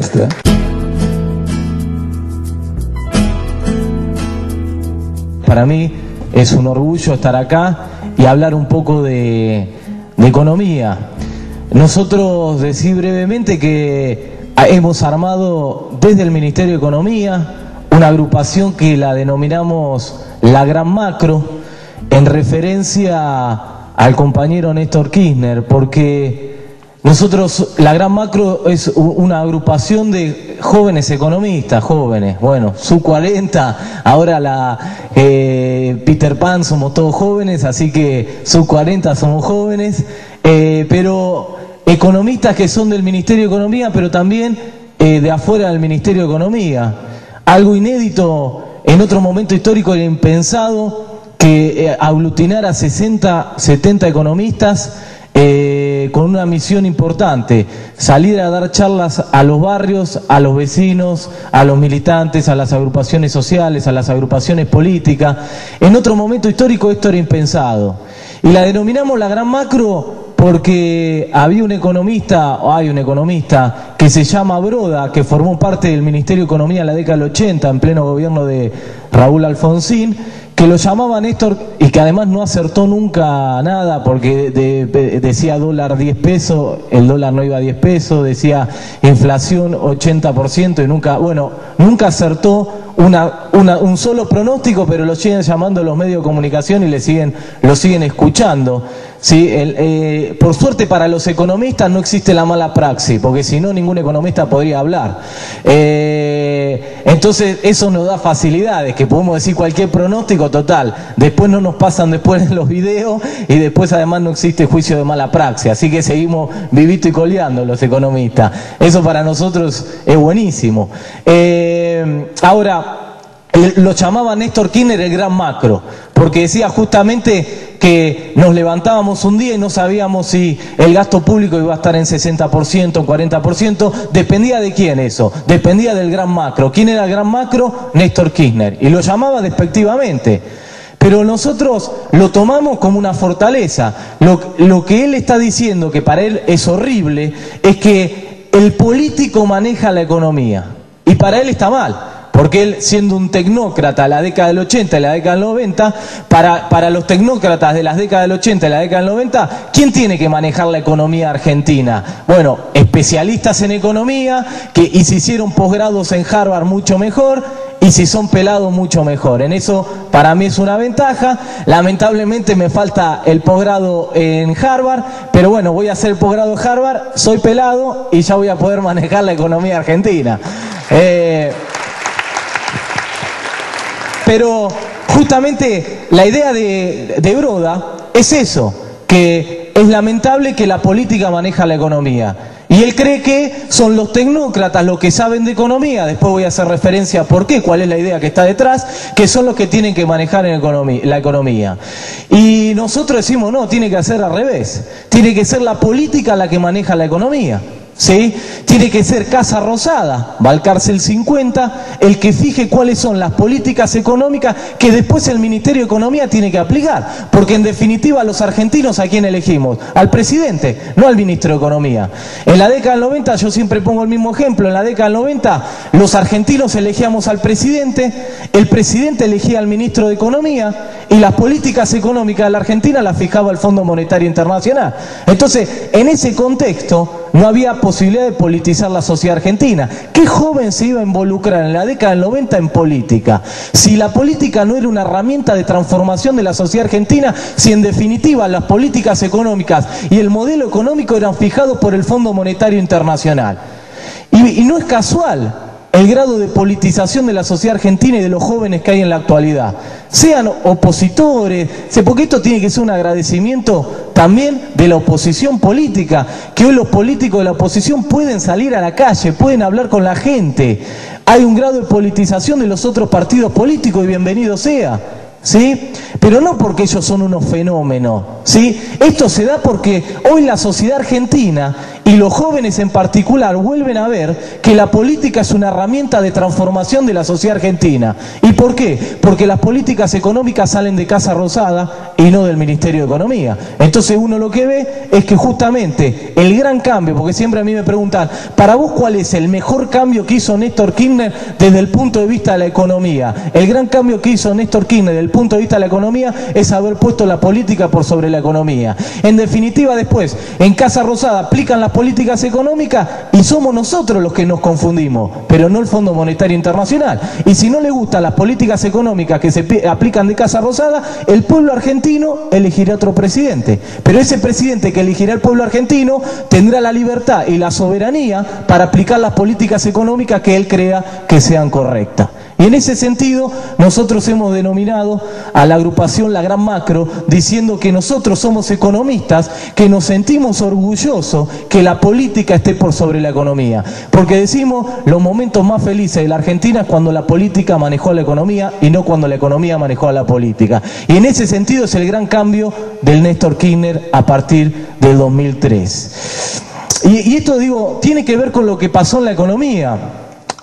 extra. Para mí es un orgullo estar acá y hablar un poco de economía. Nosotros decir brevemente que hemos armado desde el Ministerio de Economía una agrupación que la denominamos la Gran Macro, en referencia al compañero Néstor Kirchner, porque nosotros, la Gran Macro es una agrupación de jóvenes economistas, jóvenes, bueno, sub-40, ahora Peter Pan somos todos jóvenes, así que sub-40 somos jóvenes, pero economistas que son del Ministerio de Economía, pero también de afuera del Ministerio de Economía. Algo inédito, en otro momento histórico era impensado que aglutinara 60, 70 economistas con una misión importante, salir a dar charlas a los barrios, a los vecinos, a los militantes, a las agrupaciones sociales, a las agrupaciones políticas. En otro momento histórico esto era impensado. Y la denominamos la Gran Macro porque había un economista, o hay un economista, que se llama Broda, que formó parte del Ministerio de Economía en la década del 80, en pleno gobierno de Raúl Alfonsín, que lo llamaba Néstor, y que además no acertó nunca nada, porque decía dólar 10 pesos, el dólar no iba a 10 pesos, decía inflación 80%, y nunca acertó un solo pronóstico, pero lo siguen llamando los medios de comunicación y lo siguen escuchando. ¿Sí? Por suerte para los economistas no existe la mala praxis, porque si no ningún economista podría hablar. Entonces eso nos da facilidades, que podemos decir cualquier pronóstico total, después no nos pasan después los videos y después además no existe juicio de mala praxis, así que seguimos vivito y coleando los economistas. Eso para nosotros es buenísimo. Ahora, lo llamaba Néstor Kirchner el Gran Macro, porque decía justamente que nos levantábamos un día y no sabíamos si el gasto público iba a estar en 60%, en 40%, dependía de quién eso, dependía del Gran Macro. ¿Quién era el Gran Macro? Néstor Kirchner, y lo llamaba despectivamente. Pero nosotros lo tomamos como una fortaleza. Lo que él está diciendo, que para él es horrible, es que el político maneja la economía, y para él está mal. Porque él, siendo un tecnócrata de la década del 80 y la década del 90, para los tecnócratas de las décadas del 80 y la década del 90, ¿quién tiene que manejar la economía argentina? Bueno, especialistas en economía, y si hicieron posgrados en Harvard mucho mejor, y si son pelados mucho mejor. En eso para mí es una ventaja. Lamentablemente me falta el posgrado en Harvard, pero bueno, voy a hacer el posgrado en Harvard, soy pelado y ya voy a poder manejar la economía argentina. Pero justamente la idea de Broda es eso, que es lamentable que la política maneja la economía. Y él cree que son los tecnócratas los que saben de economía, después voy a hacer referencia a por qué, cuál es la idea que está detrás, que son los que tienen que manejar la economía. Y nosotros decimos, no, tiene que ser al revés, tiene que ser la política la que maneja la economía. ¿Sí? Tiene que ser Casa Rosada, Valcárcel 50, el que fije cuáles son las políticas económicas que después el Ministerio de Economía tiene que aplicar, porque en definitiva los argentinos, ¿a quién elegimos? Al presidente, no al Ministro de Economía. En la década del 90, yo siempre pongo el mismo ejemplo, en la década del 90 los argentinos elegíamos al presidente, el presidente elegía al Ministro de Economía y las políticas económicas de la Argentina las fijaba el Fondo Monetario Internacional. Entonces, en ese contexto no había posibilidad de politizar la sociedad argentina. ¿Qué joven se iba a involucrar en la década del 90 en política? Si la política no era una herramienta de transformación de la sociedad argentina, si en definitiva las políticas económicas y el modelo económico eran fijados por el Fondo Monetario Internacional. Y no es casual el grado de politización de la sociedad argentina y de los jóvenes que hay en la actualidad. Sean opositores, porque esto tiene que ser un agradecimiento también de la oposición política, que hoy los políticos de la oposición pueden salir a la calle, pueden hablar con la gente. Hay un grado de politización de los otros partidos políticos y bienvenido sea. ¿Sí? Pero no porque ellos son unos fenómenos, ¿sí? Esto se da porque hoy la sociedad argentina y los jóvenes en particular vuelven a ver que la política es una herramienta de transformación de la sociedad argentina. ¿Y por qué? Porque las políticas económicas salen de Casa Rosada y no del Ministerio de Economía. Entonces uno lo que ve es que justamente el gran cambio, porque siempre a mí me preguntan, para vos ¿cuál es el mejor cambio que hizo Néstor Kirchner desde el punto de vista de la economía? El gran cambio que hizo Néstor Kirchner desde el punto de vista de la economía es haber puesto la política por sobre la economía. En definitiva, después, en Casa Rosada aplican las políticas económicas y somos nosotros los que nos confundimos, pero no el Fondo Monetario Internacional. Y si no le gustan las políticas económicas que se aplican de Casa Rosada, el pueblo argentino elegirá otro presidente. Pero ese presidente que elegirá el pueblo argentino tendrá la libertad y la soberanía para aplicar las políticas económicas que él crea que sean correctas. Y en ese sentido nosotros hemos denominado a la agrupación La Gran Macro, diciendo que nosotros somos economistas, que nos sentimos orgullosos que la política esté por sobre la economía, porque decimos los momentos más felices de la Argentina es cuando la política manejó a la economía y no cuando la economía manejó a la política. Y en ese sentido es el gran cambio del Néstor Kirchner a partir del 2003. Y esto, digo, tiene que ver con lo que pasó en la economía.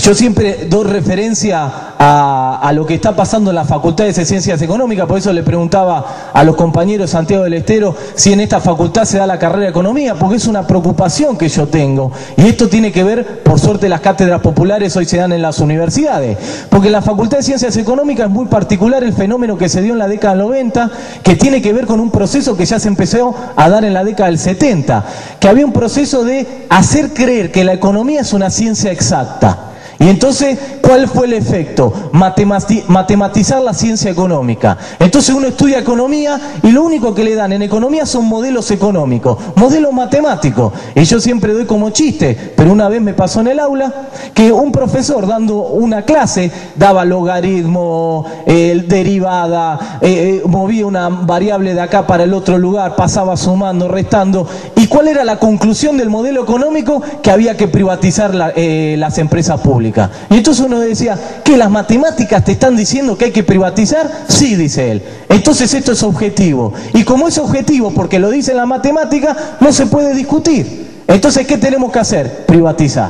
Yo siempre doy referencia a lo que está pasando en las facultades de Ciencias Económicas, por eso le preguntaba a los compañeros de Santiago del Estero si en esta facultad se da la carrera de Economía, porque es una preocupación que yo tengo. Y esto tiene que ver, por suerte las cátedras populares hoy se dan en las universidades, porque en la Facultad de Ciencias Económicas es muy particular el fenómeno que se dio en la década del 90, que tiene que ver con un proceso que ya se empezó a dar en la década del 70, que había un proceso de hacer creer que la economía es una ciencia exacta. Y entonces, ¿cuál fue el efecto? Matematizar la ciencia económica. Entonces uno estudia economía y lo único que le dan en economía son modelos económicos, modelos matemáticos. Y yo siempre doy como chiste, pero una vez me pasó en el aula, que un profesor dando una clase daba logaritmo, derivada, movía una variable de acá para el otro lugar, pasaba sumando, restando. ¿Y cuál era la conclusión del modelo económico? Que había que privatizar las empresas públicas. Y entonces uno decía, ¿qué, las matemáticas te están diciendo que hay que privatizar? Sí, dice él. Entonces esto es objetivo. Y como es objetivo, porque lo dice la matemática, no se puede discutir. Entonces, ¿qué tenemos que hacer? Privatizar.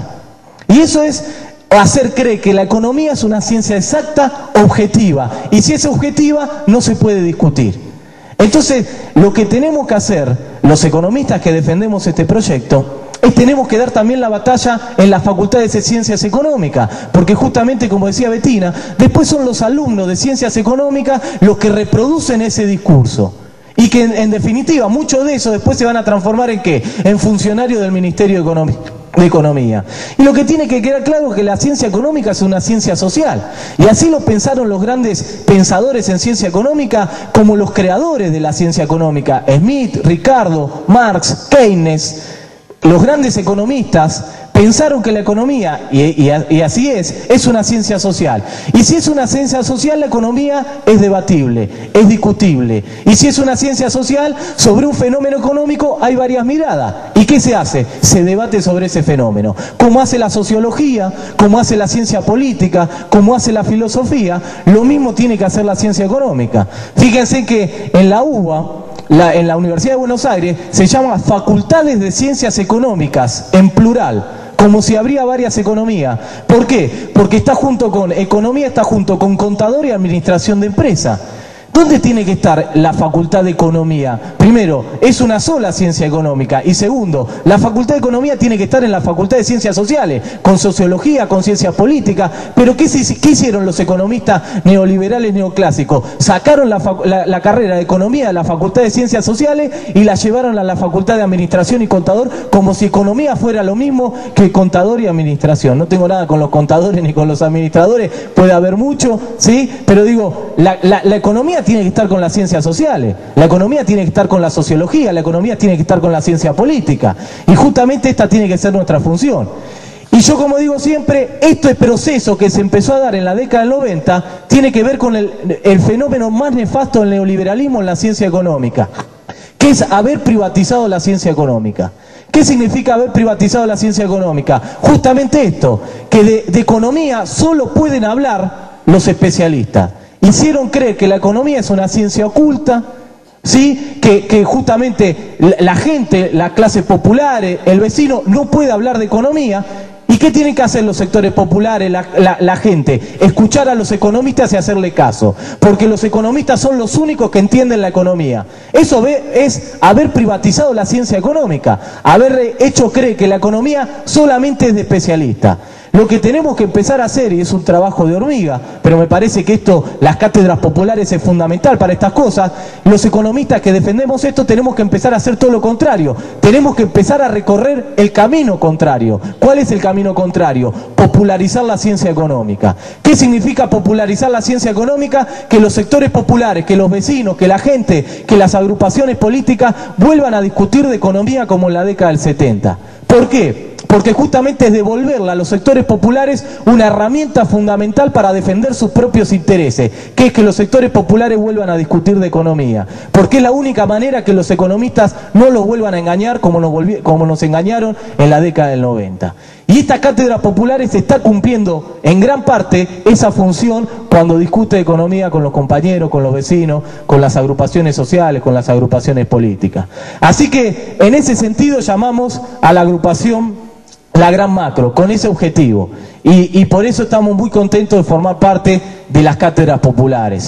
Y eso es hacer creer que la economía es una ciencia exacta, objetiva. Y si es objetiva, no se puede discutir. Entonces, lo que tenemos que hacer, los economistas que defendemos este proyecto, tenemos que dar también la batalla en las facultades de Ciencias Económicas, porque justamente, como decía Betina, después son los alumnos de Ciencias Económicas los que reproducen ese discurso. Y que en definitiva, muchos de esos después se van a transformar ¿en qué? En funcionarios del Ministerio de Economía. Y lo que tiene que quedar claro es que la ciencia económica es una ciencia social. Y así lo pensaron los grandes pensadores en ciencia económica como los creadores de la ciencia económica. Smith, Ricardo, Marx, Keynes. Los grandes economistas pensaron que la economía, y así es una ciencia social. Y si es una ciencia social, la economía es debatible, es discutible. Y si es una ciencia social, sobre un fenómeno económico hay varias miradas. ¿Y qué se hace? Se debate sobre ese fenómeno. Como hace la sociología, como hace la ciencia política, como hace la filosofía, lo mismo tiene que hacer la ciencia económica. Fíjense que en la UBA, en la Universidad de Buenos Aires, se llama Facultades de Ciencias Económicas, en plural, como si habría varias economías. ¿Por qué? Porque está junto con, economía está junto con contador y administración de empresa. ¿Dónde tiene que estar la Facultad de Economía? Primero, es una sola ciencia económica. Y segundo, la Facultad de Economía tiene que estar en la Facultad de Ciencias Sociales, con sociología, con ciencias políticas. Pero ¿qué hicieron los economistas neoliberales neoclásicos? Sacaron la carrera de Economía de la Facultad de Ciencias Sociales y la llevaron a la Facultad de Administración y Contador, como si Economía fuera lo mismo que Contador y Administración. No tengo nada con los contadores ni con los administradores, puede haber mucho, ¿sí? Pero digo, la economía tiene que estar con las ciencias sociales, la economía tiene que estar con la sociología, la economía tiene que estar con la ciencia política, y justamente esta tiene que ser nuestra función. Y yo, como digo siempre, este proceso que se empezó a dar en la década del 90 tiene que ver con el fenómeno más nefasto del neoliberalismo en la ciencia económica, que es haber privatizado la ciencia económica. ¿Qué significa haber privatizado la ciencia económica? Justamente esto, que de economía solo pueden hablar los especialistas. Hicieron creer que la economía es una ciencia oculta, ¿sí? Que justamente la gente, la clase popular, el vecino, no puede hablar de economía. ¿Y qué tienen que hacer los sectores populares, la gente? Escuchar a los economistas y hacerle caso, porque los economistas son los únicos que entienden la economía. Eso es haber privatizado la ciencia económica, haber hecho creer que la economía solamente es de especialistas. Lo que tenemos que empezar a hacer, y es un trabajo de hormiga, pero me parece que esto, las cátedras populares es fundamental para estas cosas, los economistas que defendemos esto tenemos que empezar a hacer todo lo contrario, tenemos que empezar a recorrer el camino contrario. ¿Cuál es el camino contrario? Popularizar la ciencia económica. ¿Qué significa popularizar la ciencia económica? Que los sectores populares, que los vecinos, que la gente, que las agrupaciones políticas vuelvan a discutir de economía como en la década del 70. ¿Por qué? Porque justamente es devolverle a los sectores populares una herramienta fundamental para defender sus propios intereses, que es que los sectores populares vuelvan a discutir de economía, porque es la única manera que los economistas no los vuelvan a engañar como nos engañaron en la década del 90. Y esta cátedra popular está cumpliendo en gran parte esa función cuando discute de economía con los compañeros, con los vecinos, con las agrupaciones sociales, con las agrupaciones políticas. Así que en ese sentido llamamos a la agrupación La Gran Macro, con ese objetivo. Y por eso estamos muy contentos de formar parte de las cátedras populares, ¿sí?